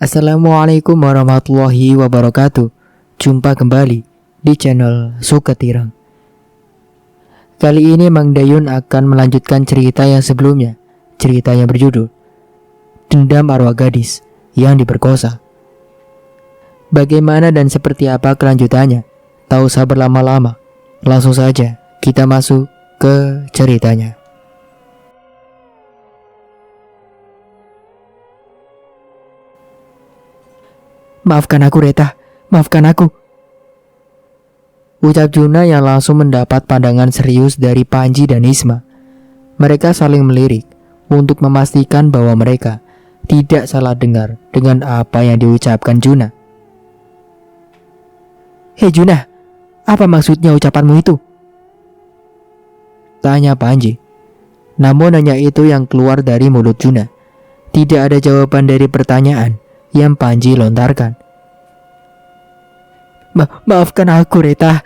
Assalamualaikum warahmatullahi wabarakatuh. Jumpa kembali di channel Suka Tirang. Kali ini Mang Dayun akan melanjutkan cerita yang sebelumnya. Cerita yang berjudul Dendam Arwah Gadis yang Diperkosa. Bagaimana dan seperti apa kelanjutannya? Tak usah berlama-lama, langsung saja kita masuk ke ceritanya. Maafkan aku Reta, maafkan aku, ucap Juna yang langsung mendapat pandangan serius dari Panji dan Isma. Mereka saling melirik untuk memastikan bahwa mereka tidak salah dengar dengan apa yang diucapkan Juna. Hei Juna, apa maksudnya ucapanmu itu? Tanya Panji. Namun hanya itu yang keluar dari mulut Juna. Tidak ada jawaban dari pertanyaan yang Panji lontarkan. Maafkan aku Reta,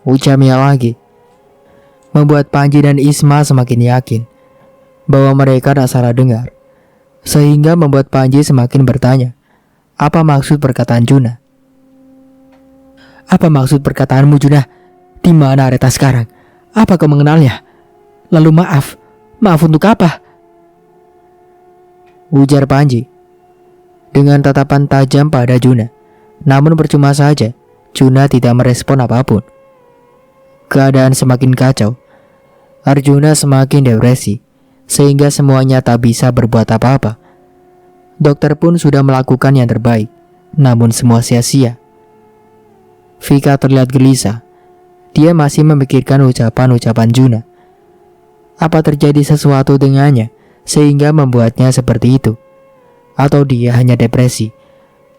ucapnya lagi, membuat Panji dan Isma semakin yakin bahwa mereka tak salah dengar, sehingga membuat Panji semakin bertanya, apa maksud perkataan Juna? Apa maksud perkataanmu Juna? Di mana Reta sekarang? Apa kau mengenalnya? Lalu maaf untuk apa? Ujar Panji dengan tatapan tajam pada Juna. Namun percuma saja, Juna tidak merespon apapun. Keadaan semakin kacau. Arjuna semakin depresi, sehingga semuanya tak bisa berbuat apa-apa. Dokter pun sudah melakukan yang terbaik, namun semua sia-sia. Vika terlihat gelisah. Dia masih memikirkan ucapan-ucapan Juna. Apa terjadi sesuatu dengannya sehingga membuatnya seperti itu? Atau dia hanya depresi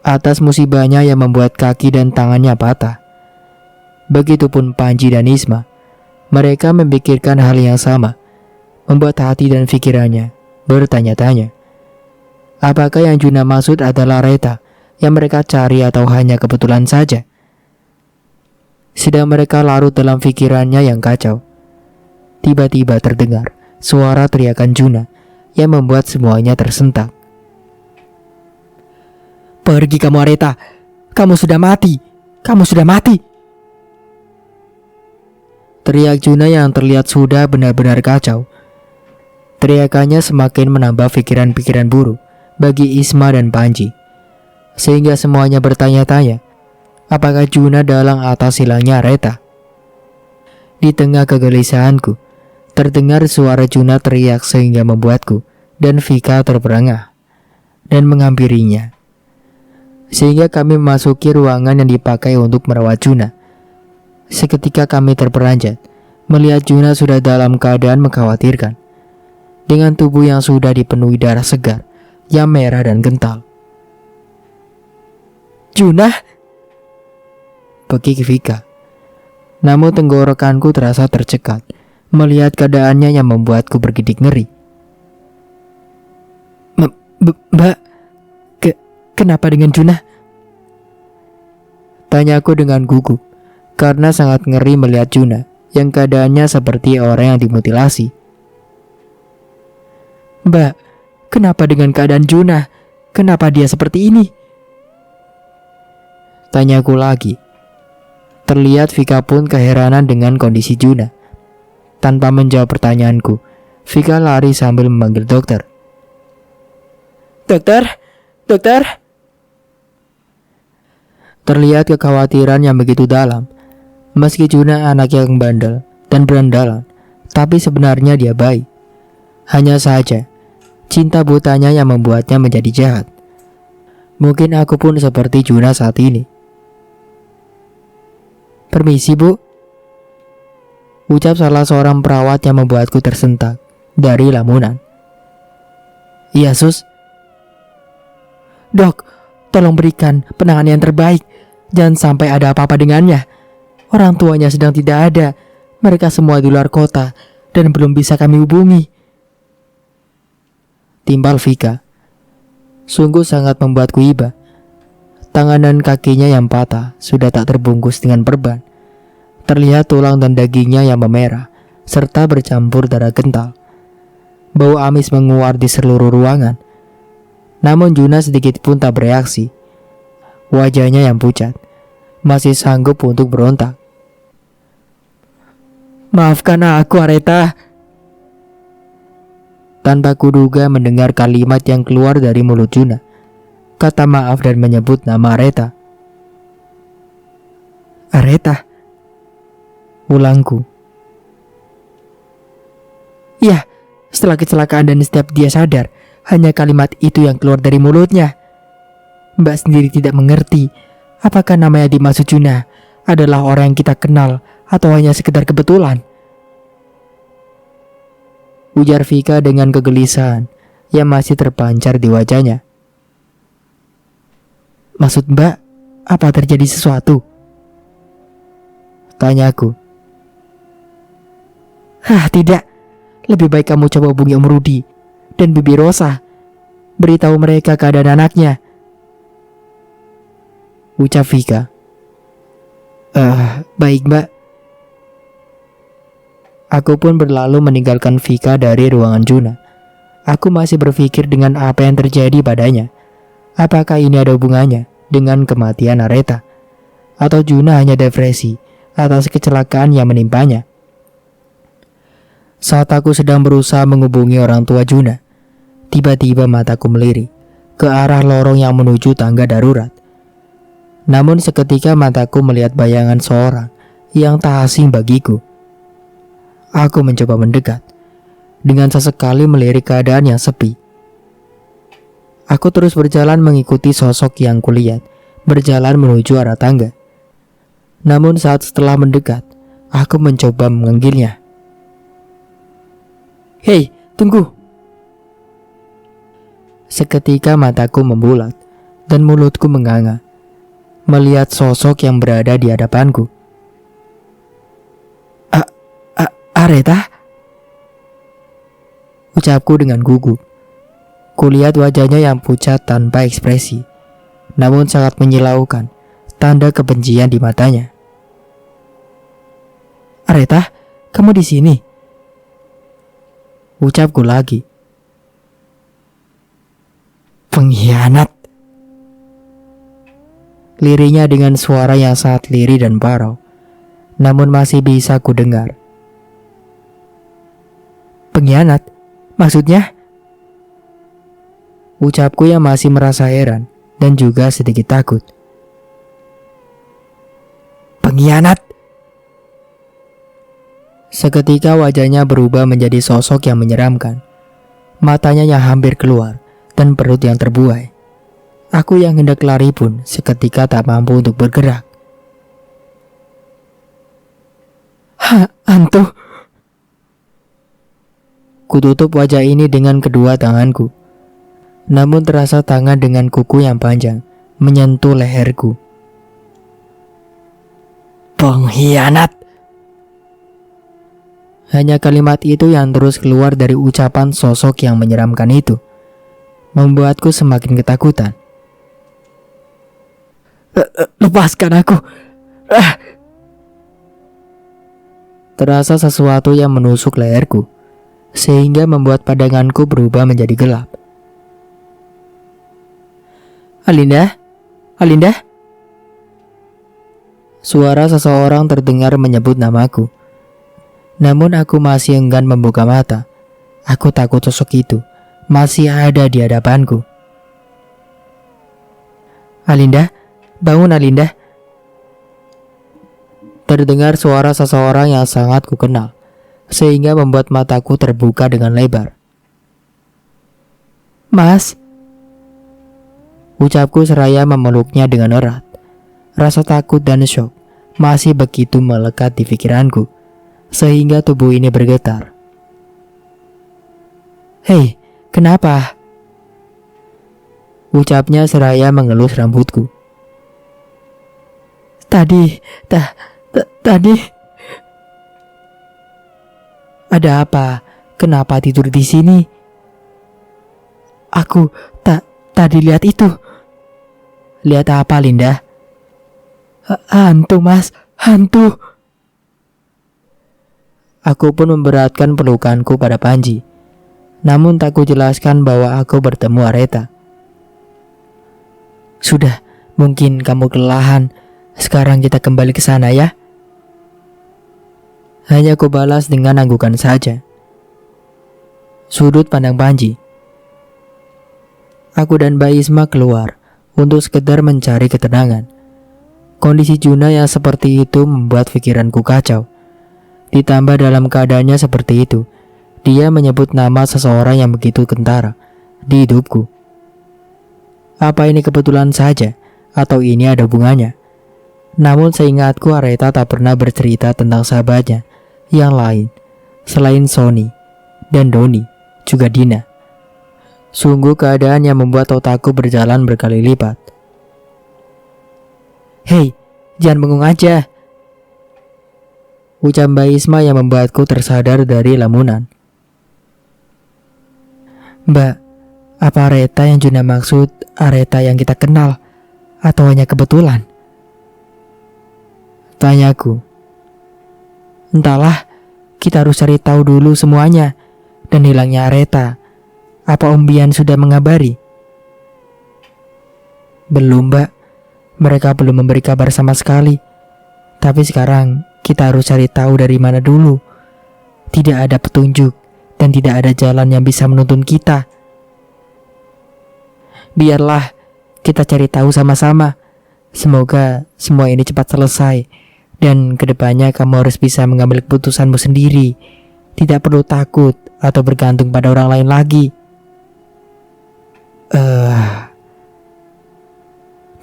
atas musibahnya yang membuat kaki dan tangannya patah? Begitupun Panji dan Isma. Mereka memikirkan hal yang sama, membuat hati dan pikirannya bertanya-tanya. Apakah yang Juna maksud adalah Reta yang mereka cari atau hanya kebetulan saja? Sedang mereka larut dalam pikirannya yang kacau, tiba-tiba terdengar suara teriakan Juna yang membuat semuanya tersentak. Pergi kamu Reta, kamu sudah mati, kamu sudah mati. Teriak Juna yang terlihat sudah benar-benar kacau. Teriakannya semakin menambah pikiran-pikiran buruk bagi Isma dan Panji, sehingga semuanya bertanya-tanya, apakah Juna dalang atas hilangnya Reta? Di tengah kegelisahanku, terdengar suara Juna teriak sehingga membuatku dan Vika terperangah dan menghampirinya. Sehingga kami memasuki ruangan yang dipakai untuk merawat Juna. Seketika kami terperanjat melihat Juna sudah dalam keadaan mengkhawatirkan, dengan tubuh yang sudah dipenuhi darah segar yang merah dan kental. Juna, pekik Vika. Namun tenggorokanku terasa tercekat melihat keadaannya yang membuatku bergidik ngeri. Mbak, kenapa dengan Juna? Tanyaku dengan gugup, karena sangat ngeri melihat Juna yang keadaannya seperti orang yang dimutilasi. Mbak, kenapa dengan keadaan Juna? Kenapa dia seperti ini? Tanyaku lagi. Terlihat Vika pun keheranan dengan kondisi Juna. Tanpa menjawab pertanyaanku, Vika lari sambil memanggil dokter. Dokter. Terlihat kekhawatiran yang begitu dalam. Meski Juna anak yang bandel dan berandalan, tapi sebenarnya dia baik. Hanya saja, cinta butanya yang membuatnya menjadi jahat. Mungkin aku pun seperti Juna saat ini. Permisi Bu, ucap salah seorang perawat yang membuatku tersentak dari lamunan. Iya Sus. Dok, tolong berikan penanganan yang terbaik. Jangan sampai ada apa-apa dengannya. Orang tuanya sedang tidak ada. Mereka semua di luar kota dan belum bisa kami hubungi, timbal Vika. Sungguh sangat membuatku iba. Tangan dan kakinya yang patah sudah tak terbungkus dengan perban. Terlihat tulang dan dagingnya yang memerah serta bercampur darah kental. Bau amis menguar di seluruh ruangan. Namun Juna sedikit pun tak bereaksi. Wajahnya yang pucat, masih sanggup untuk berontak. "Maafkan aku, Areta." Tanpa kuduga mendengar kalimat yang keluar dari mulut Juna, kata maaf dan menyebut nama Areta. "Areta?" ulangku. "Ya, setelah kecelakaan dan setiap dia sadar, hanya kalimat itu yang keluar dari mulutnya. Mbak sendiri tidak mengerti apakah nama yang dimaksud Juna adalah orang yang kita kenal atau hanya sekedar kebetulan," ujar Vika dengan kegelisahan yang masih terpancar di wajahnya. "Maksud Mbak, apa terjadi sesuatu?" tanyaku. Tidak. Lebih baik kamu coba hubungi Om Rudi dan Bibi Rosa. Beritahu mereka keadaan anaknya," ucap Vika. Baik Mbak." Aku pun berlalu meninggalkan Vika dari ruangan Juna. Aku masih berpikir dengan apa yang terjadi padanya. Apakah ini ada hubungannya dengan kematian Areta? Atau Juna hanya depresi atas kecelakaan yang menimpanya? Saat aku sedang berusaha menghubungi orang tua Juna, tiba-tiba mataku melirik ke arah lorong yang menuju tangga darurat. Namun seketika mataku melihat bayangan seorang yang tak asing bagiku. Aku mencoba mendekat, dengan sesekali melirik keadaan yang sepi. Aku terus berjalan mengikuti sosok yang kulihat berjalan menuju arah tangga. Namun saat setelah mendekat, aku mencoba memanggilnya. "Hei, tunggu!" Seketika mataku membulat dan mulutku menganga melihat sosok yang berada di hadapanku. "Areta?" ucapku dengan gugup. Kulihat wajahnya yang pucat tanpa ekspresi, namun sangat menyilaukan, tanda kebencian di matanya. "Areta, kamu di sini?" ucapku lagi. "Pengkhianat!" lirihnya dengan suara yang sangat lirih dan parau, namun masih bisa ku dengar. "Pengkhianat? Maksudnya?" ucapku yang masih merasa heran dan juga sedikit takut. "Pengkhianat!" Seketika wajahnya berubah menjadi sosok yang menyeramkan. Matanya yang hampir keluar dan perut yang terbuai. Aku yang hendak lari pun seketika tak mampu untuk bergerak. "Hantu!" Kututup wajah ini dengan kedua tanganku. Namun terasa tangan dengan kuku yang panjang menyentuh leherku. "Pengkhianat!" Hanya kalimat itu yang terus keluar dari ucapan sosok yang menyeramkan itu, membuatku semakin ketakutan. "Lepaskan aku!" Terasa sesuatu yang menusuk leherku, sehingga membuat pandanganku berubah menjadi gelap. "Alinda? Alinda?" Suara seseorang terdengar menyebut namaku. Namun aku masih enggan membuka mata. Aku takut sosok itu masih ada di hadapanku. "Alinda, bangun Alinda." Terdengar suara seseorang yang sangat kukenal, sehingga membuat mataku terbuka dengan lebar. "Mas," ucapku seraya memeluknya dengan erat. Rasa takut dan syok masih begitu melekat di pikiranku, sehingga tubuh ini bergetar. "Hei, kenapa?" ucapnya seraya mengelus rambutku. Tadi. "Ada apa? Kenapa tidur di sini?" Aku tadi lihat itu." "Lihat apa, Linda?" Hantu, Mas, hantu." Aku pun memberatkan pelukanku pada Panji. Namun tak kujelaskan bahwa aku bertemu Areta. Sudah, mungkin kamu kelelahan. Sekarang kita kembali ke sana ya. Hanya ku balas dengan anggukan saja. Sudut pandang Panji. Aku dan Mbak Isma keluar untuk sekedar mencari ketenangan. Kondisi Juna yang seperti itu membuat pikiranku kacau. Ditambah dalam keadaannya seperti itu, dia menyebut nama seseorang yang begitu kentara di hidupku. Apa ini kebetulan saja atau ini ada hubungannya? Namun seingatku Areta tak pernah bercerita tentang sahabatnya yang lain selain Sony dan Doni, juga Dina. Sungguh keadaan yang membuat otakku berjalan berkali lipat. Hei, jangan bengong aja, ucap Mbak Isma yang membuatku tersadar dari lamunan. Mbak, apa Areta yang Juna maksud Areta yang kita kenal? Atau hanya kebetulan? Tanyaku. Entahlah, kita harus cari tahu dulu semuanya. Dan hilangnya Areta, apa Om Bian sudah mengabari? Belum, Mbak. Mereka belum memberi kabar sama sekali. Tapi sekarang kita harus cari tahu dari mana dulu. Tidak ada petunjuk dan tidak ada jalan yang bisa menuntun kita. Biarlah kita cari tahu sama-sama. Semoga semua ini cepat selesai. Dan kedepannya kamu harus bisa mengambil keputusanmu sendiri. Tidak perlu takut atau bergantung pada orang lain lagi.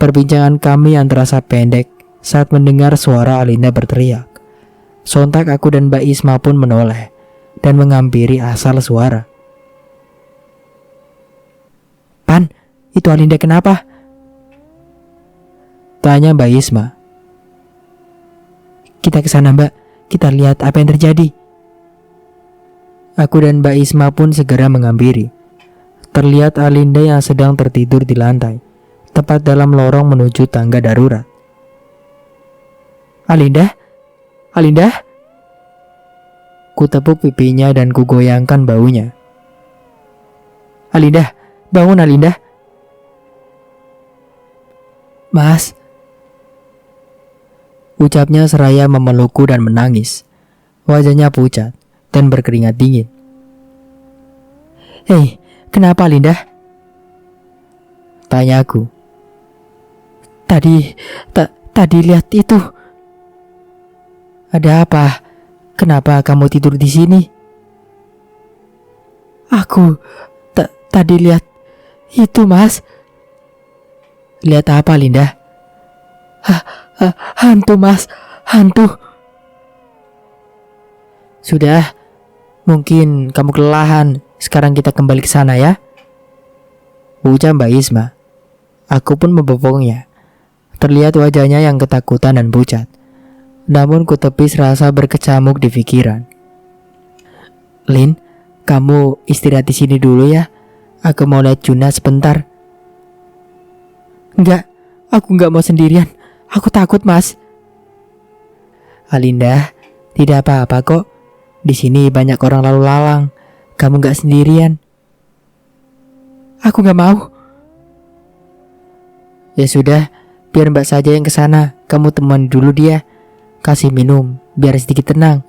Perbincangan kami yang terasa pendek saat mendengar suara Alinda berteriak. Sontak aku dan Mbak Isma pun menoleh dan menghampiri asal suara. Pan, itu Alinda kenapa? Tanya Mbak Isma. Kita ke sana, Mbak. Kita lihat apa yang terjadi. Aku dan Mbak Isma pun segera menghampiri. Terlihat Alinda yang sedang tertidur di lantai, tepat dalam lorong menuju tangga darurat. Alinda? Alinda? Ku tepuk pipinya dan ku goyangkan baunya. Alinda, bangun Alinda. Mas, ucapnya seraya memelukku dan menangis. Wajahnya pucat dan berkeringat dingin. Hei, kenapa Alinda? Tanyaku. Tadi lihat itu. Ada apa? Kenapa kamu tidur di sini? Aku tadi lihat itu, Mas. Lihat apa, Linda? Hantu, Mas. Hantu. Sudah, mungkin kamu kelelahan. Sekarang kita kembali ke sana ya. Ucap Mbak Isma. Aku pun membopongnya. Terlihat wajahnya yang ketakutan dan pucat. Namun ku tepis rasa berkecamuk di pikiran. Lin, kamu istirahat di sini dulu ya. Aku mau lihat Juna sebentar. Enggak, aku enggak mau sendirian. Aku takut, Mas. Alinda, tidak apa-apa kok. Di sini banyak orang lalu lalang. Kamu enggak sendirian. Aku enggak mau. Ya sudah, biar Mbak saja yang ke sana. Kamu temani dulu dia. Kasih minum, biar sedikit tenang.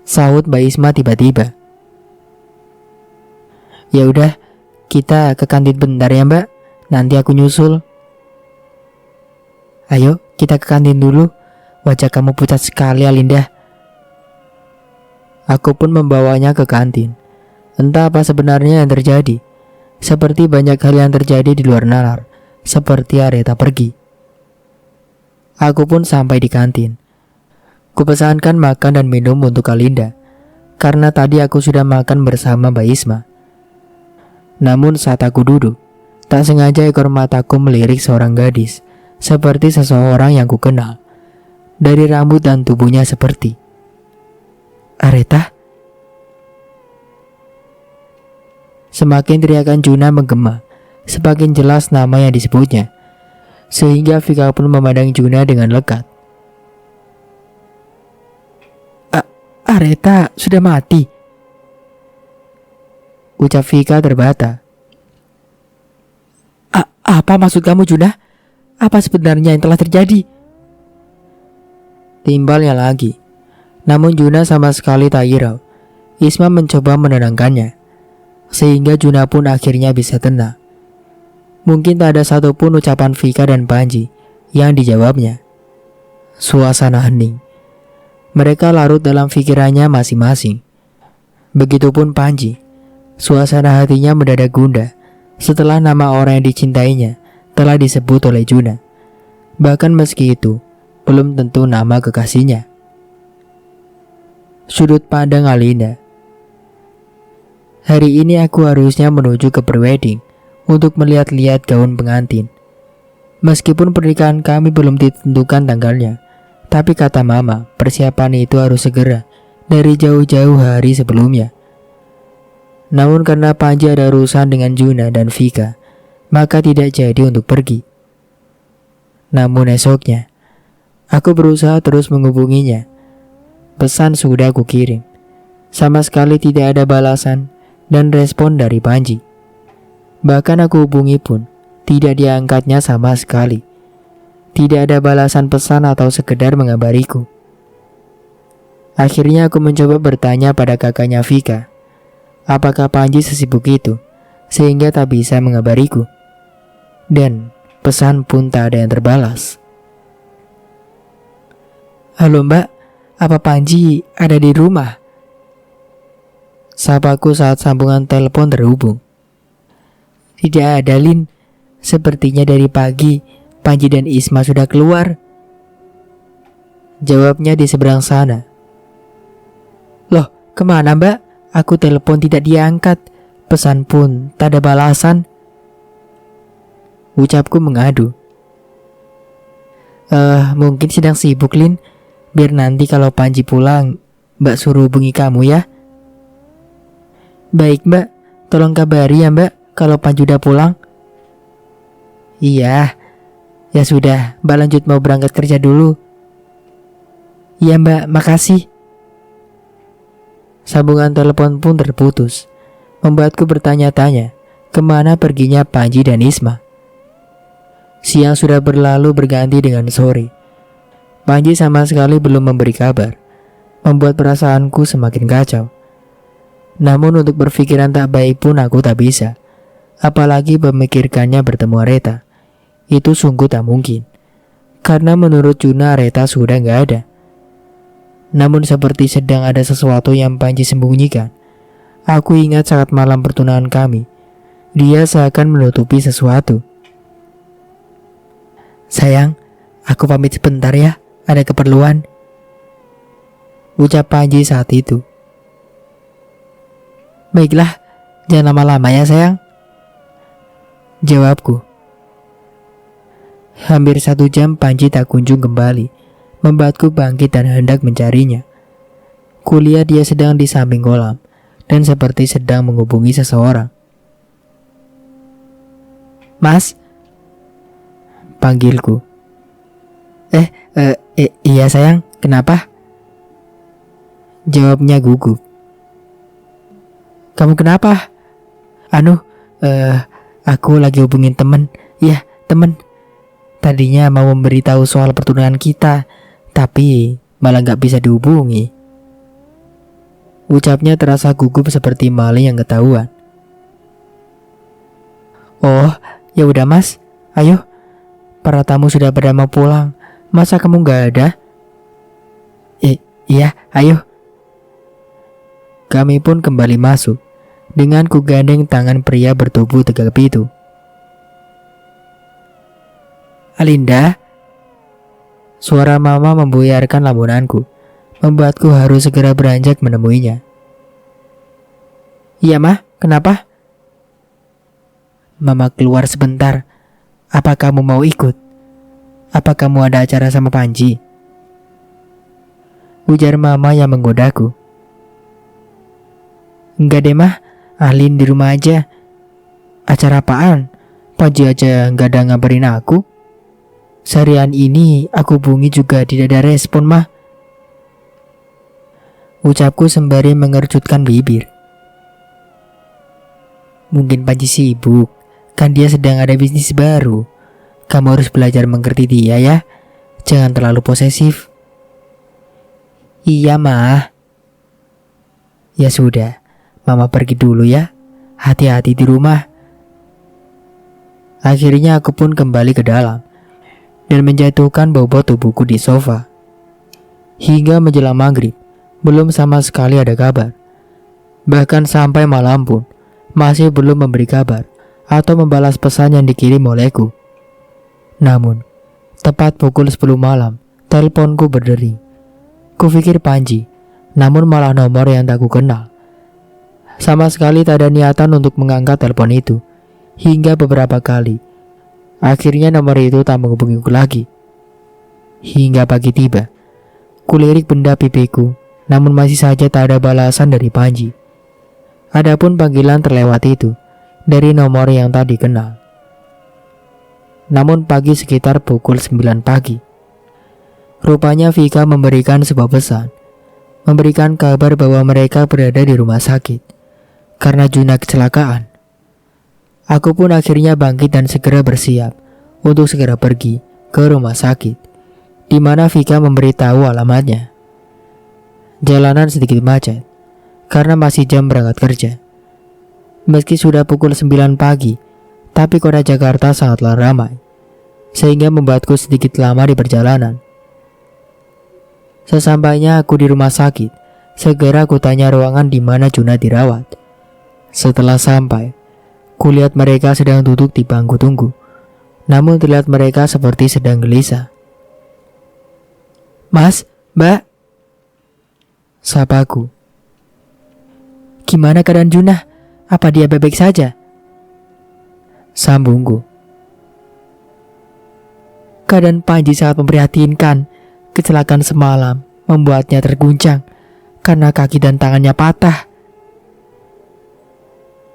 Sahut Mbak Isma tiba-tiba. Ya udah, kita ke kantin bentar ya Mbak. Nanti aku nyusul. Ayo, kita ke kantin dulu. Wajah kamu pucat sekali, Alinda. Aku pun membawanya ke kantin. Entah apa sebenarnya yang terjadi. Seperti banyak hal yang terjadi di luar nalar. Seperti Areta pergi. Aku pun sampai di kantin. Kupesankan makan dan minum untuk Alinda, karena tadi aku sudah makan bersama Mbak Isma. Namun saat aku duduk, tak sengaja ekor mataku melirik seorang gadis, seperti seseorang yang kukenal. Dari rambut dan tubuhnya seperti Areta. Semakin teriakan Juna menggema, semakin jelas nama yang disebutnya. Sehingga Vika pun memandang Juna dengan lekat. Areta sudah mati, ucap Vika terbata. Apa maksud kamu, Juna? Apa sebenarnya yang telah terjadi? Timbalnya lagi. Namun Juna sama sekali tak hirau. Isma mencoba menenangkannya, sehingga Juna pun akhirnya bisa tenang. Mungkin tak ada satupun ucapan Vika dan Panji yang dijawabnya. Suasana hening. Mereka larut dalam pikirannya masing-masing. Begitupun Panji. Suasana hatinya mendadak gundah setelah nama orang yang dicintainya telah disebut oleh Juna. Bahkan meski itu, belum tentu nama kekasihnya. Sudut pandang Alinda. Hari ini aku harusnya menuju ke prewedding untuk melihat-lihat gaun pengantin. Meskipun pernikahan kami belum ditentukan tanggalnya, tapi kata mama, persiapan itu harus segera dari jauh-jauh hari sebelumnya. Namun karena Panji ada urusan dengan Juna dan Vika, maka tidak jadi untuk pergi. Namun esoknya, aku berusaha terus menghubunginya. Pesan sudah aku kirim. Sama sekali tidak ada balasan dan respon dari Panji. Bahkan aku hubungi pun tidak diangkatnya sama sekali. Tidak ada balasan pesan atau sekedar mengabariku. Akhirnya aku mencoba bertanya pada kakaknya Vika, apakah Panji sesibuk itu sehingga tak bisa mengabariku. Dan pesan pun tak ada yang terbalas. Halo Mbak, apa Panji ada di rumah? Sapaku saat sambungan telepon terhubung. Tidak ada, Lin. Sepertinya dari pagi Panji dan Isma sudah keluar. Jawabnya di seberang sana. Loh, kemana Mbak? Aku telepon tidak diangkat. Pesan pun tak ada balasan. Ucapku mengadu. Mungkin sedang sibuk, Lin. Biar nanti kalau Panji pulang, Mbak suruh hubungi kamu ya. Baik Mbak, tolong kabari ya Mbak kalau Panji udah pulang. Iya, ya sudah, Mbak lanjut mau berangkat kerja dulu. Iya Mbak, makasih. Sambungan telepon pun terputus, membuatku bertanya-tanya kemana perginya Panji dan Isma. Siang sudah berlalu berganti dengan sore. Panji sama sekali belum memberi kabar, membuat perasaanku semakin kacau. Namun untuk berpikiran tak baik pun aku tak bisa. Apalagi memikirkannya bertemu Areta. Itu sungguh tak mungkin. Karena menurut Juna Areta sudah gak ada. Namun seperti sedang ada sesuatu yang Panji sembunyikan. Aku ingat saat malam pertunangan kami. Dia seakan menutupi sesuatu. Sayang, aku pamit sebentar ya. Ada keperluan. Ucap Panji saat itu. Baiklah, jangan lama-lama ya sayang. Jawabku. Hampir 1 jam Panji tak kunjung kembali, membuatku bangkit dan hendak mencarinya. Kulihat dia sedang di samping kolam, dan seperti sedang menghubungi seseorang. Mas? Panggilku. Iya sayang, kenapa? Jawabnya gugup. Kamu kenapa? Aku lagi hubungin temen. Iya, temen. Tadinya mau memberitahu soal pertunangan kita, tapi malah gak bisa dihubungi. Ucapnya terasa gugup seperti maling yang ketahuan. Oh, ya udah Mas, ayo. Para tamu sudah pada mau pulang. Masa kamu gak ada? Iya, ayo. Kami pun kembali masuk. Dengan ku gandeng tangan pria bertubuh tegap itu. Alinda? Suara mama membuyarkan lamunanku, membuatku harus segera beranjak menemuinya. Iya mah, kenapa? Mama keluar sebentar. Apa kamu mau ikut? Apa kamu ada acara sama Panji? Ujar mama yang menggodaku. Enggak deh mah, Alin di rumah aja. Acara apaan? Panji aja gak ada ngabarin aku. Seharian ini aku hubungi juga tidak ada respon mah. Ucapku sembari mengercutkan bibir. Mungkin Panji sibuk, Kan dia sedang ada bisnis baru. Kamu harus belajar mengerti dia ya. Jangan terlalu posesif. Iya, Ma. Ya sudah, Mama pergi dulu ya. Hati-hati di rumah. Akhirnya aku pun kembali ke dalam dan menjatuhkan bobot tubuhku di sofa. Hingga menjelang maghrib, belum sama sekali ada kabar. Bahkan sampai malam pun, masih belum memberi kabar atau membalas pesan yang dikirim olehku. Namun, tepat pukul 10 malam, teleponku berdering. Kupikir Panji, namun malah nomor yang tak ku kenal. Sama sekali tak ada niatan untuk mengangkat telepon itu. Hingga beberapa kali, akhirnya nomor itu tak menghubungiku lagi. Hingga pagi tiba, kulirik benda pipiku, namun masih saja tak ada balasan dari Panji. Adapun panggilan terlewat itu dari nomor yang tak dikenal. Namun pagi sekitar pukul 9 pagi, rupanya Vika memberikan sebuah pesan, memberikan kabar bahwa mereka berada di rumah sakit karena Juna kecelakaan. Aku pun akhirnya bangkit dan segera bersiap untuk segera pergi ke rumah sakit, di mana Vika memberitahu alamatnya. Jalanan sedikit macet karena masih jam berangkat kerja. Meski sudah pukul 9 pagi, tapi kota Jakarta sangatlah ramai, sehingga membuatku sedikit lama di perjalanan. Sesampainya aku di rumah sakit, segera aku tanya ruangan di mana Juna dirawat. Setelah sampai, kulihat mereka sedang duduk di bangku tunggu, namun terlihat mereka seperti sedang gelisah. Mas, Mbak, sapaku. Gimana keadaan Juna? Apa dia baik-baik saja? Sambungku. Keadaan Panji sangat memprihatinkan. Kecelakaan semalam membuatnya terguncang karena kaki dan tangannya patah,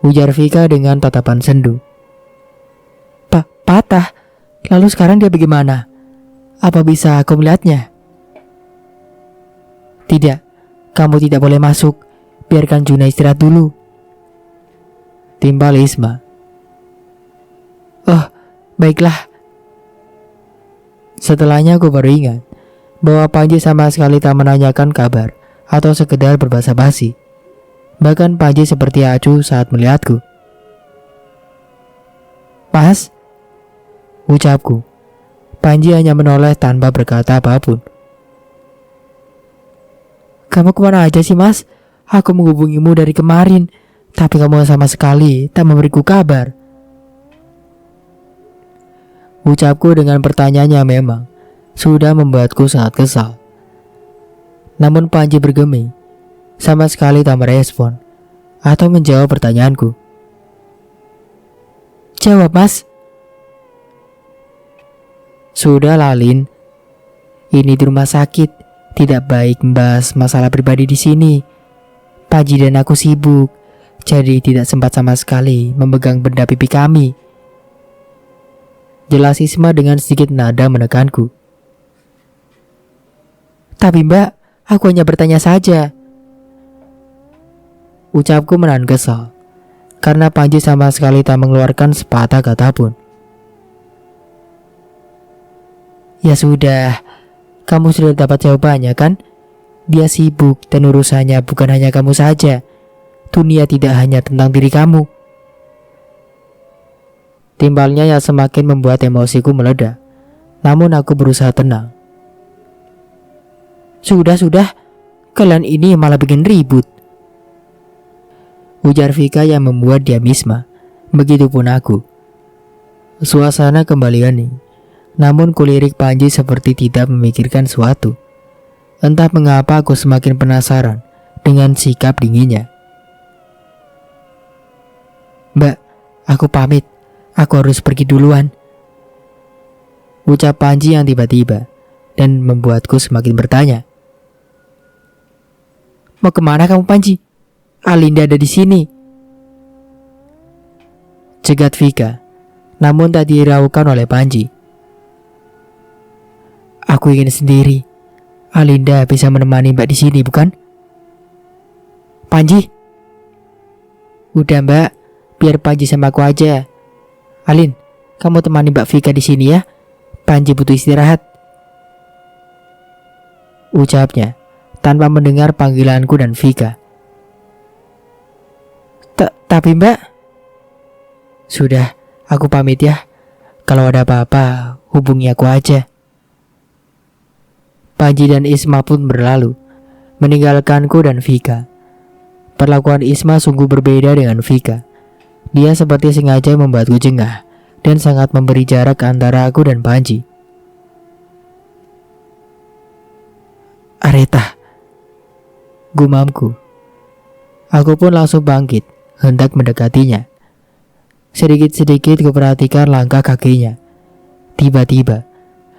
ujar Vika dengan tatapan sendu. Patah? Lalu sekarang dia bagaimana? Apa bisa aku melihatnya? Tidak, kamu tidak boleh masuk. Biarkan Juna istirahat dulu, timpal Isma. Oh, baiklah. Setelahnya aku baru ingat bahwa Panji sama sekali tak menanyakan kabar atau sekedar berbasa basi. Bahkan Panji seperti acuh saat melihatku. Mas, ucapku. Panji hanya menoleh tanpa berkata apapun. Kamu kemana aja sih, Mas? Aku menghubungimu dari kemarin, tapi kamu sama sekali tak memberiku kabar. Ucapku dengan pertanyaannya memang sudah membuatku sangat kesal. Namun Panji bergeming, sama sekali tak merespon atau menjawab pertanyaanku. Jawab, Mas. Sudah Lalin, ini di rumah sakit, tidak baik membahas masalah pribadi di sini. Panji dan aku sibuk, jadi tidak sempat sama sekali memegang benda pipi kami, jelas Isma dengan sedikit nada menekanku. Tapi Mbak, aku hanya bertanya saja, ucapku menahan kesal, karena Panji sama sekali tak mengeluarkan sepatah kata pun. Ya sudah, kamu sudah dapat jawabannya kan? Dia sibuk dan urusannya bukan hanya kamu saja. Dunia tidak hanya tentang diri kamu. Timbalnya yang semakin membuat emosiku meledak. Namun aku berusaha tenang. Sudah, kalian ini malah bikin ribut, ujar Vika yang membuat diam Isma. Begitupun aku. Suasana kembali hening. Namun kulirik Panji seperti tidak memikirkan suatu. Entah mengapa aku semakin penasaran dengan sikap dinginnya. Mbak, aku pamit. Aku harus pergi duluan, ucap Panji yang tiba-tiba dan membuatku semakin bertanya. Mau kemana kamu, Panji? Alinda ada di sini, cegat Vika, namun tak dihiraukan oleh Panji. Aku ingin sendiri. Alinda bisa menemani Mbak di sini, bukan? Panji, udah Mbak, biar Panji sama aku aja. Alin, kamu temani Mbak Vika di sini ya. Panji butuh istirahat, ucapnya tanpa mendengar panggilanku dan Vika. Tapi Mbak, sudah, aku pamit ya. Kalau ada apa-apa, hubungi aku aja. Panji dan Isma pun berlalu, meninggalkanku dan Vika. Perlakuan Isma sungguh berbeda dengan Vika. Dia seperti sengaja membuatku jengah dan sangat memberi jarak antara aku dan Panji. Areta, gumamku. Aku pun langsung bangkit, hendak mendekatinya. Sedikit-sedikit kuperhatikan langkah kakinya. Tiba-tiba,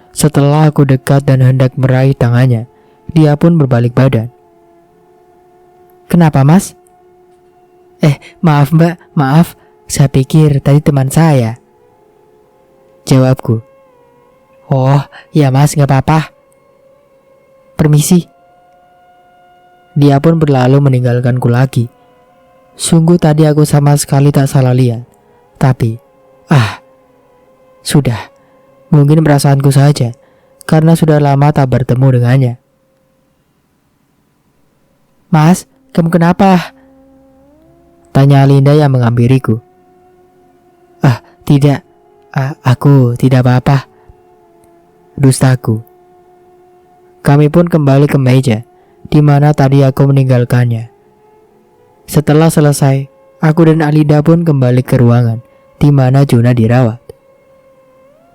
setelah aku dekat dan hendak meraih tangannya, dia pun berbalik badan. Kenapa, Mas? Maaf Mbak, maaf. Saya pikir tadi teman saya, jawabku. Oh, ya Mas, gak apa-apa. Permisi. Dia pun berlalu meninggalkanku lagi. Sungguh tadi aku sama sekali tak salah lihat. Tapi, sudah. Mungkin perasaanku saja, karena sudah lama tak bertemu dengannya. Mas, kamu kenapa? Tanya Alinda yang menghampiriku. Tidak. Aku tidak apa-apa. Dustaku. Kami pun kembali ke meja, di mana tadi aku meninggalkannya. Setelah selesai, aku dan Alinda pun kembali ke ruangan, di mana Juna dirawat.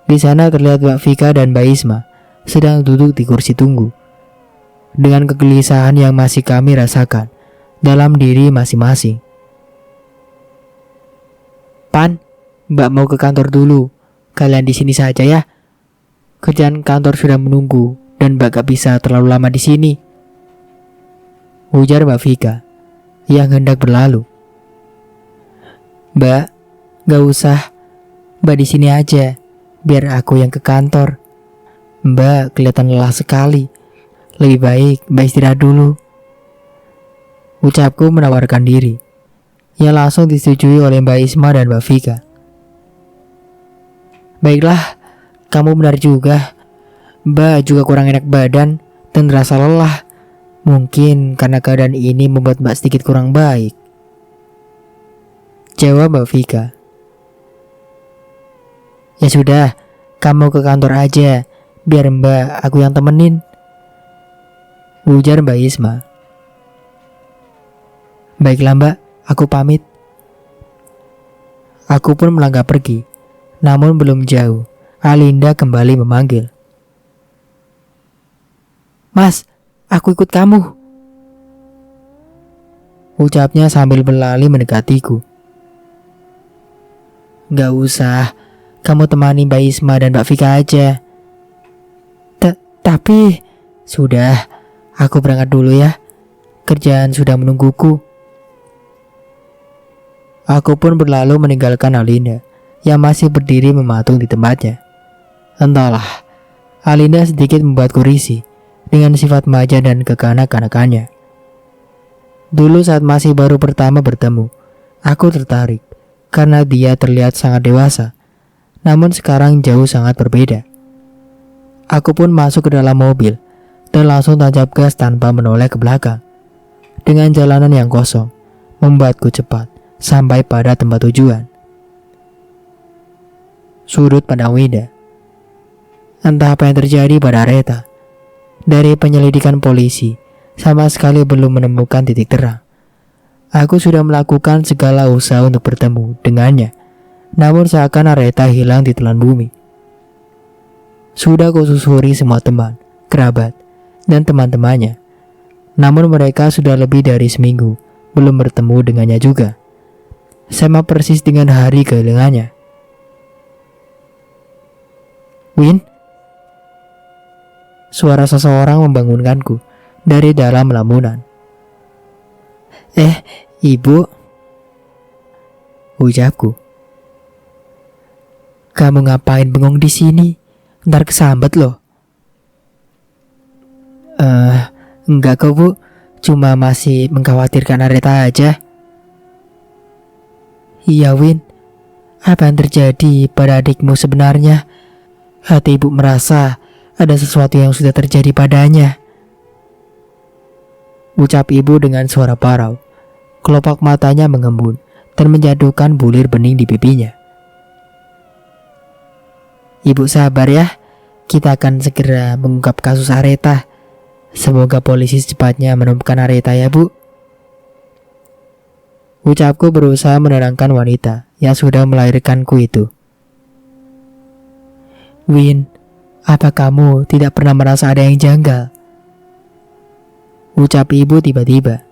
Di sana terlihat Mbak Vika dan Mbak Isma sedang duduk di kursi tunggu, dengan kegelisahan yang masih kami rasakan dalam diri masing-masing. Pan, Mbak mau ke kantor dulu. Kalian di sini saja ya. Kerjaan kantor sudah menunggu dan Mbak gak bisa terlalu lama di sini, ujar Mbak Vika yang hendak berlalu. Mbak, gak usah. Mbak di sini aja, biar aku yang ke kantor. Mbak kelihatan lelah sekali. Lebih baik Mbak istirahat dulu, ucapku menawarkan diri, yang langsung disetujui oleh Mbak Isma dan Mbak Vika. Baiklah, kamu benar juga. Mbak juga kurang enak badan dan terasa lelah. Mungkin karena keadaan ini membuat Mbak sedikit kurang baik, jawab Mbak Vika. Ya sudah, kamu ke kantor aja, biar Mbak aku yang temenin, ujar Mbak Isma. Baiklah Mbak, aku pamit. Aku pun melangkah pergi. Namun belum jauh, Alinda kembali memanggil. Mas, aku ikut kamu, ucapnya sambil berlari mendekatiku. Gak usah, kamu temani Mbak Isma dan Mbak Vika aja. Tapi, sudah, aku berangkat dulu ya. Kerjaan sudah menungguku. Aku pun berlalu meninggalkan Alinda yang masih berdiri mematung di tempatnya. Entahlah, Alinda sedikit membuatku risih dengan sifat maja dan kekanak-kanakannya. Dulu saat masih baru pertama bertemu, aku tertarik karena dia terlihat sangat dewasa. Namun sekarang jauh sangat berbeda. Aku pun masuk ke dalam mobil dan langsung tancap gas tanpa menoleh ke belakang. Dengan jalanan yang kosong, membuatku cepat sampai pada tempat tujuan. Sudut pandang Winda. Entah apa yang terjadi pada Areta. Dari penyelidikan polisi, sama sekali belum menemukan titik terang. Aku sudah melakukan segala usaha untuk bertemu dengannya, namun seakan Areta hilang di telan bumi. Sudah kususuri semua teman, kerabat, dan teman-temannya, namun mereka sudah lebih dari seminggu belum bertemu dengannya juga. Sama persis dengan hari kehilangannya. Win? Suara seseorang membangunkanku dari dalam lamunan. Ibu, ucapku. Kamu ngapain bengong di sini? Ntar kesambet loh. Enggak kok Bu, cuma masih mengkhawatirkan Areta aja. Iya Win, Apa yang terjadi pada adikmu sebenarnya? Hati ibu merasa ada sesuatu yang sudah terjadi padanya. Ucap ibu dengan suara parau. Kelopak matanya mengembun dan menjatuhkan bulir bening di pipinya. Ibu sabar ya, kita akan segera mengungkap kasus Aretha. Semoga polisi secepatnya menemukan Aretha ya bu. Ucapku berusaha menenangkan wanita yang sudah melahirkanku itu. Win, apa kamu tidak pernah merasa ada yang janggal? Ucap ibu tiba-tiba.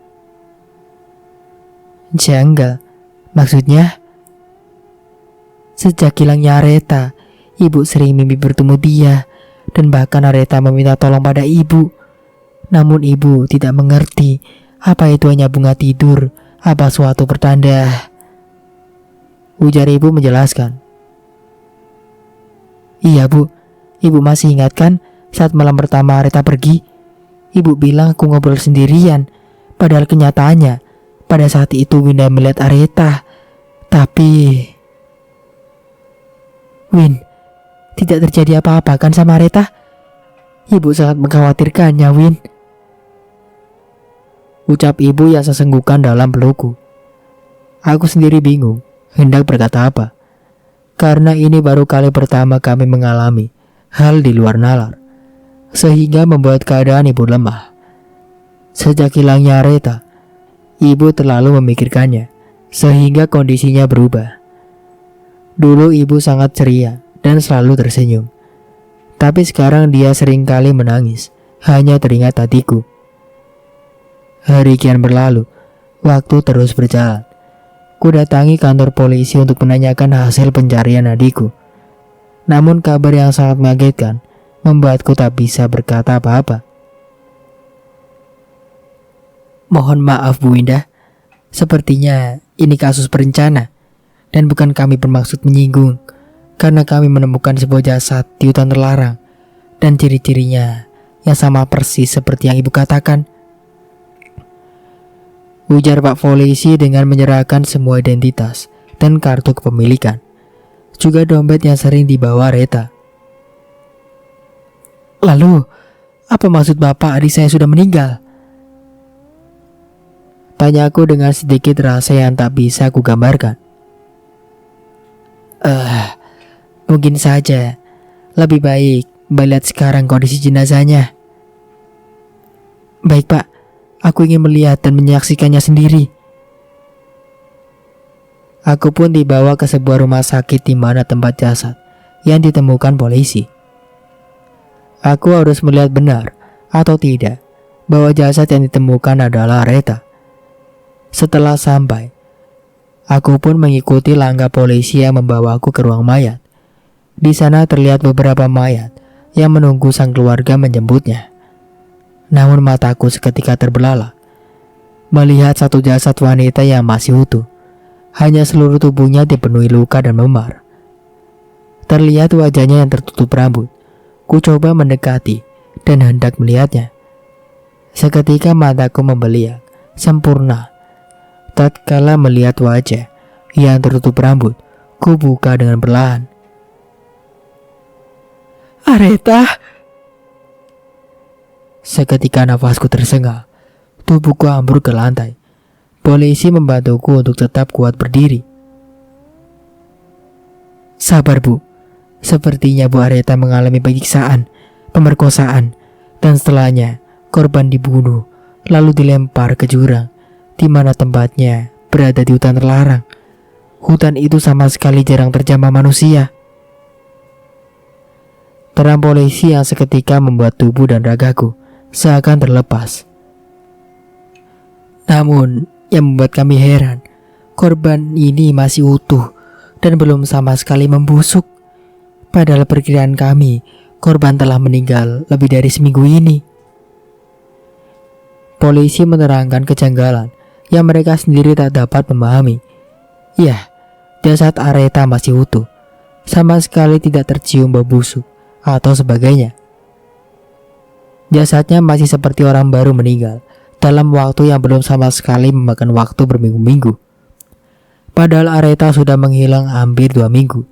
Janggal? Maksudnya? Sejak hilangnya Aretha, ibu sering mimpi bertemu dia, dan bahkan Aretha meminta tolong pada ibu. Namun ibu tidak mengerti apa itu hanya bunga tidur, apa suatu pertanda. Ujar ibu menjelaskan. Iya bu, ibu masih ingat kan saat malam pertama Aretha pergi? Ibu bilang aku ngobrol sendirian, padahal kenyataannya pada saat itu Winda melihat Aretha. Tapi Win, tidak terjadi apa-apa kan sama Aretha? Ibu sangat mengkhawatirkannya, Win. Ucap ibu yang sesenggukan dalam pelukku. Aku sendiri bingung hendak berkata apa, karena ini baru kali pertama kami mengalami hal di luar nalar, sehingga membuat keadaan ibu lemah. Sejak hilangnya Aretha, ibu terlalu memikirkannya, sehingga kondisinya berubah. Dulu ibu sangat ceria dan selalu tersenyum, tapi sekarang dia seringkali menangis, hanya teringat hatiku. Hari kian berlalu, waktu terus berjalan. Ku datangi kantor polisi untuk menanyakan hasil pencarian adikku. Namun kabar yang sangat mengagetkan membuatku tak bisa berkata apa-apa. Mohon maaf Bu Winda, sepertinya ini kasus berencana dan bukan kami bermaksud menyinggung, karena kami menemukan sebuah jasad di hutan terlarang dan ciri-cirinya yang sama persis seperti yang ibu katakan. Ujar Pak Polisi dengan menyerahkan semua identitas dan kartu kepemilikan, juga dompet yang sering dibawa Aretha. Lalu, apa maksud Bapak adik saya sudah meninggal? Tanyaku dengan sedikit rasa yang tak bisa kugambarkan. Mungkin saja lebih baik Mbak lihat sekarang kondisi jenazahnya. Baik Pak, aku ingin melihat dan menyaksikannya sendiri. Aku pun dibawa ke sebuah rumah sakit di mana tempat jasad yang ditemukan polisi. Aku harus melihat benar atau tidak bahwa jasad yang ditemukan adalah Aretha. Setelah sampai, aku pun mengikuti langkah polisi yang membawaku ke ruang mayat. Di sana terlihat beberapa mayat yang menunggu sang keluarga menjemputnya. Namun mataku seketika terbelalak melihat satu jasad wanita yang masih utuh. Hanya seluruh tubuhnya dipenuhi luka dan memar. Terlihat wajahnya yang tertutup rambut. Ku coba mendekati dan hendak melihatnya. Seketika mataku membeliak sempurna tatkala melihat wajah yang tertutup rambut. Ku buka dengan perlahan. Aretha! Seketika nafasku tersengal, tubuhku ambruk ke lantai. Polisi membantuku untuk tetap kuat berdiri. Sabar Bu, sepertinya Bu Aretha mengalami penyiksaan, pemerkosaan, dan setelahnya korban dibunuh lalu dilempar ke jurang, di mana tempatnya berada di hutan terlarang. Hutan itu sama sekali jarang terjamah manusia. Terang polisi yang seketika membuat tubuh dan ragaku seakan terlepas. Namun, yang membuat kami heran, korban ini masih utuh dan belum sama sekali membusuk. Padahal perkiraan kami, korban telah meninggal lebih dari seminggu ini. Polisi menerangkan kejanggalan yang mereka sendiri tak dapat memahami. Ya, jasad Aretha masih utuh, sama sekali tidak tercium bau busuk atau sebagainya. Jasadnya masih seperti orang baru meninggal dalam waktu yang belum sama sekali memakan waktu berminggu-minggu. Padahal Areta sudah menghilang hampir 2 minggu.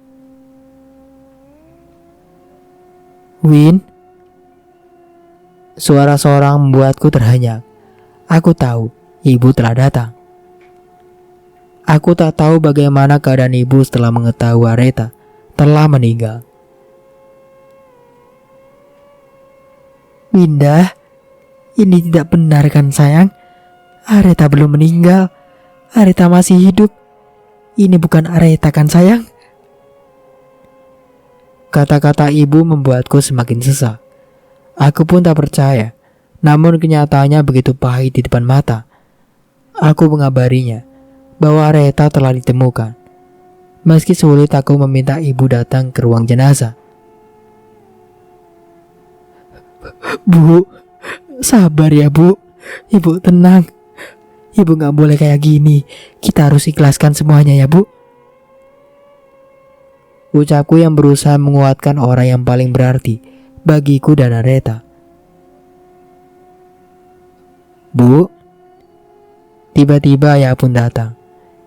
Win, suara seorang membuatku terhenyak. Aku tahu ibu telah datang. Aku tak tahu bagaimana keadaan ibu setelah mengetahui Areta telah meninggal. Winda, ini tidak benar kan sayang? Areta belum meninggal. Areta masih hidup. Ini bukan Areta kan sayang? Kata-kata ibu membuatku semakin sesak. Aku pun tak percaya. Namun kenyataannya begitu pahit di depan mata. Aku mengabarinya bahwa Areta telah ditemukan. Meski sulit, aku meminta ibu datang ke ruang jenazah. Bu, sabar ya bu. Ibu tenang. Ibu gak boleh kayak gini. Kita harus ikhlaskan semuanya ya bu. Ucapku yang berusaha menguatkan orang yang paling berarti bagiku dan Areta. Bu, tiba-tiba ayah pun datang.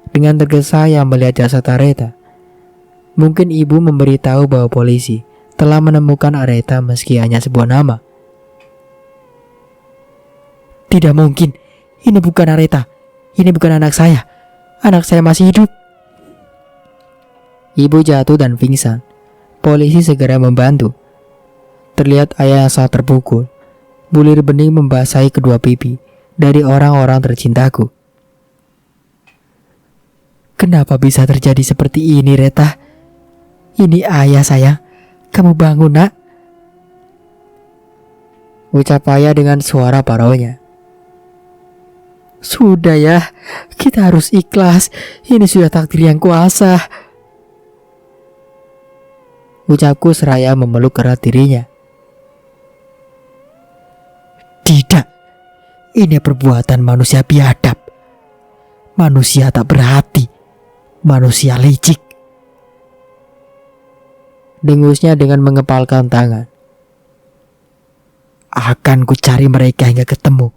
Dengan tergesa yang melihat jasad Areta. Mungkin ibu memberitahu bahwa polisi telah menemukan Areta meski hanya sebuah nama. Tidak mungkin, ini bukan Areta. Ini bukan anak saya. Anak saya masih hidup. Ibu jatuh dan pingsan. Polisi segera membantu. Terlihat ayah yang sangat terpukul. Bulir bening membasahi kedua pipi dari orang-orang tercintaku. Kenapa bisa terjadi seperti ini, Reta? Ini ayah sayang. Kamu bangun, nak. Ucap ayah dengan suara paronya. Sudah ya, kita harus ikhlas. Ini sudah takdir yang kuasa. Ucapku seraya memeluk erat dirinya. Tidak, ini perbuatan manusia biadab. Manusia tak berhati. Manusia licik. Dengusnya dengan mengepalkan tangan. Akan ku cari mereka hingga ketemu.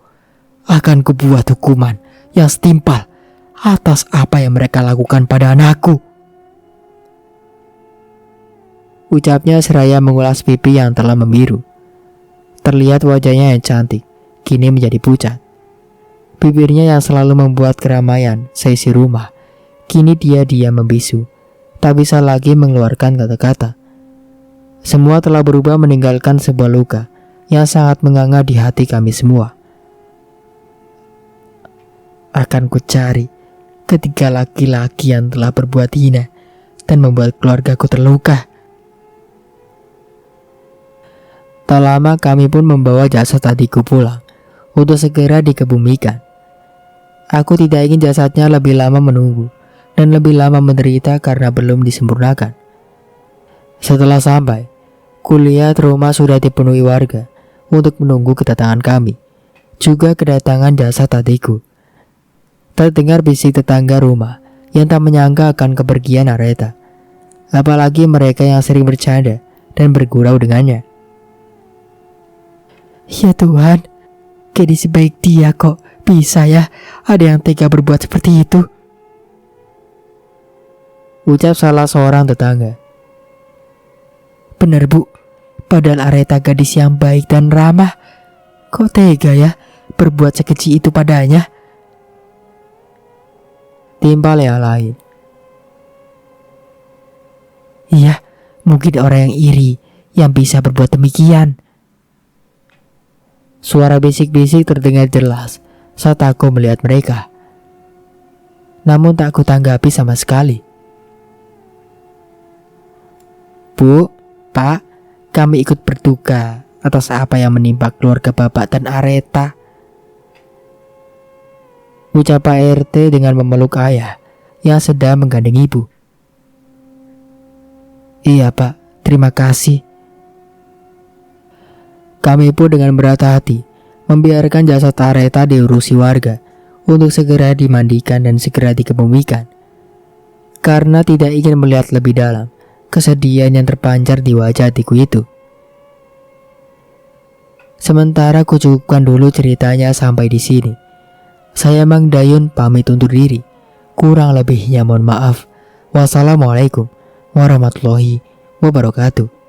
Akan ku buat hukuman yang setimpal atas apa yang mereka lakukan pada anakku. Ucapnya seraya mengulas pipi yang telah membiru. Terlihat wajahnya yang cantik kini menjadi pucat. Bibirnya yang selalu membuat keramaian seisi rumah kini dia membisu, tak bisa lagi mengeluarkan kata-kata. Semua telah berubah meninggalkan sebuah luka yang sangat menganga di hati kami semua. Akan ku cari ketiga laki-laki yang telah berbuat hina dan membuat keluargaku terluka. Tak lama kami pun membawa jasad adikku pulang untuk segera dikebumikan. Aku tidak ingin jasadnya lebih lama menunggu dan lebih lama menderita karena belum disempurnakan. Setelah sampai, kulihat rumah sudah dipenuhi warga untuk menunggu kedatangan kami, juga kedatangan jasad adikku. Terdengar bisik tetangga rumah yang tak menyangka akan kepergian Areta, apalagi mereka yang sering bercanda dan bergurau dengannya. Ya Tuhan, gadis sebaik dia kok bisa ya ada yang tega berbuat seperti itu. Ucap salah seorang tetangga. Benar bu, padahal Areta gadis yang baik dan ramah. Kok tega ya berbuat sekeji itu padanya? Timpal yang lain. Iya, mungkin orang yang iri yang bisa berbuat demikian. Suara bisik-bisik terdengar jelas saat aku melihat mereka. Namun tak aku tanggapi sama sekali. Bu, Pak, kami ikut berduka atas apa yang menimpa keluarga Bapak dan Areta. Ucap Pak RT dengan memeluk ayah yang sedang menggandeng ibu. Iya Pak, terima kasih. Kami pun dengan berat hati membiarkan jasad Areta diurusi warga untuk segera dimandikan dan segera dikebumikan. Karena tidak ingin melihat lebih dalam kesedihan yang terpancar di wajah adikku itu. Sementara ku cukupkan dulu ceritanya sampai di sini. Saya Mang Dayun pamit undur diri. Kurang lebihnya mohon maaf. Wassalamualaikum warahmatullahi wabarakatuh.